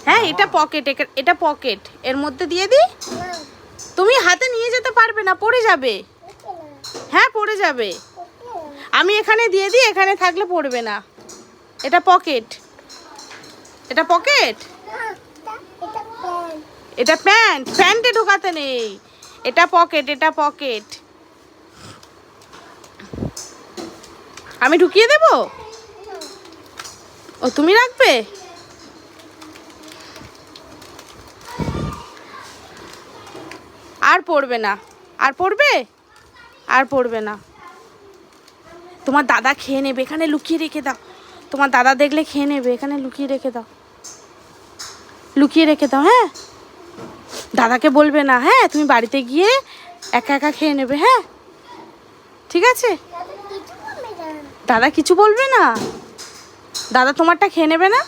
হ্যাঁ এটা পকেট, এটা পকেট, এর মধ্যে দিয়ে দিই। তুমি হাতে নিয়ে যেতে পারবে না, পড়ে যাবে। হ্যাঁ পড়ে যাবে। আমি এখানে দিয়ে দিই, এখানে থাকলে পড়বে না। এটা পকেট, এটা পকেট, এটা প্যান্ট, প্যান্টে ঢোকাতে নেই। এটা পকেট, এটা পকেট। আমি ঢুকিয়ে দেব? ও তুমি রাখবে? আর পড়বে না, আর পড়বে? আর পড়বে না। তোমার দাদা খেয়ে নেবে, এখানে লুকিয়ে রেখে দাও। তোমার দাদা দেখলে খেয়ে নেবে, এখানে লুকিয়ে রেখে দাও, লুকিয়ে রেখে দাও। হ্যাঁ দাদাকে বলবে না, হ্যাঁ তুমি বাড়িতে গিয়ে একা একা খেয়ে নেবে। হ্যাঁ ঠিক আছে। দাদা কিছু বলবে না? দাদা তোমারটা খেয়ে নেবে না?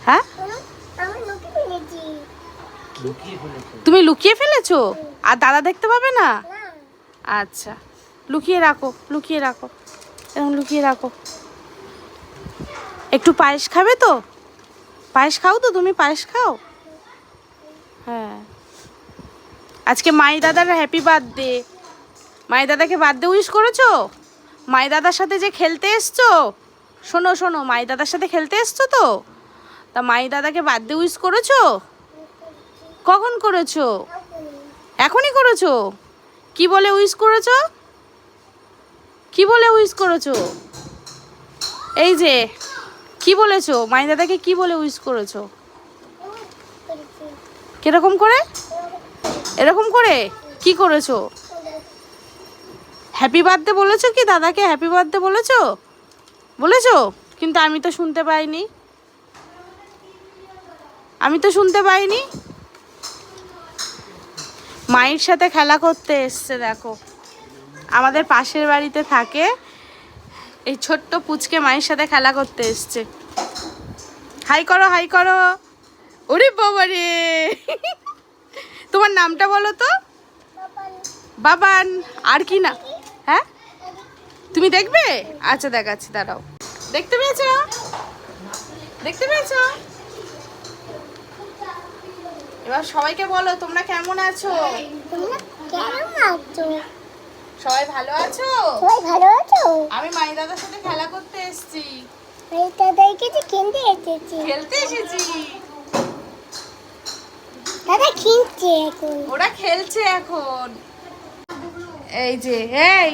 হ্যাঁ তুমি লুকিয়ে ফেলেছো, আর দাদা দেখতে পাবে না? আচ্ছা লুকিয়ে রাখো, লুকিয়ে রাখো, এরকম লুকিয়ে রাখো। একটু পায়েস খাবে তো? পায়েস খাও তো তুমি? পায়েস খাও। হ্যাঁ আজকে মাই দাদার হ্যাপি বার্থডে। মাই দাদাকে বার্থডে উইশ করেছো? মাই দাদার সাথে যে খেলতে এসছো, শোনো শোনো, মাই দাদার সাথে খেলতে এসছো তো, তা মাই দাদাকে বার্থডে উইশ করেছো? কখন করেছো? এখনই করেছো? কি বলে উইশ করেছো? কি বলে উইশ করেছো? এই যে কি বলেছো, মাই দাদাকে কি বলে উইশ করেছো? কিরকম করে? এরকম করে কি করেছো? হ্যাপি বার্থডে বলেছো কি দাদাকে? হ্যাপি বার্থডে বলেছো? বলেছো? কিন্তু আমি তো শুনতে পাইনি, আমি তো শুনতে পাইনি। মায়ের সাথে খেলা করতে এসছে দেখো, আমাদের পাশের বাড়িতে থাকে। এই ছোট্ট পুচকে মায়ের সাথে খেলা করতে এসছে। হাই করো, হাই করো। ওরে বাবা রে তোমার নামটা বলো তো? বাবান। আর কি না? হ্যাঁ তুমি দেখবে? আচ্ছা দেখাচ্ছি, দাঁড়াও। দেখতে পেয়েছো? দেখতে পেয়েছো? এবার সবাইকে বলো তোমরা কেমন আছো? সবাই ভালো আছো? সবাই ভালো আছো? আমি মাই দাদার সাথে খেলা করতে এসেছি। এই দাদাকে যে খেলতে এসেছি। খেলতে এসেছি। দাদা খেলছে এখন। ওরা খেলছে এখন। এই যে এই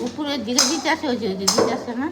উপরে দিকে দিতে আসে, ওই যে দিতে আসে না।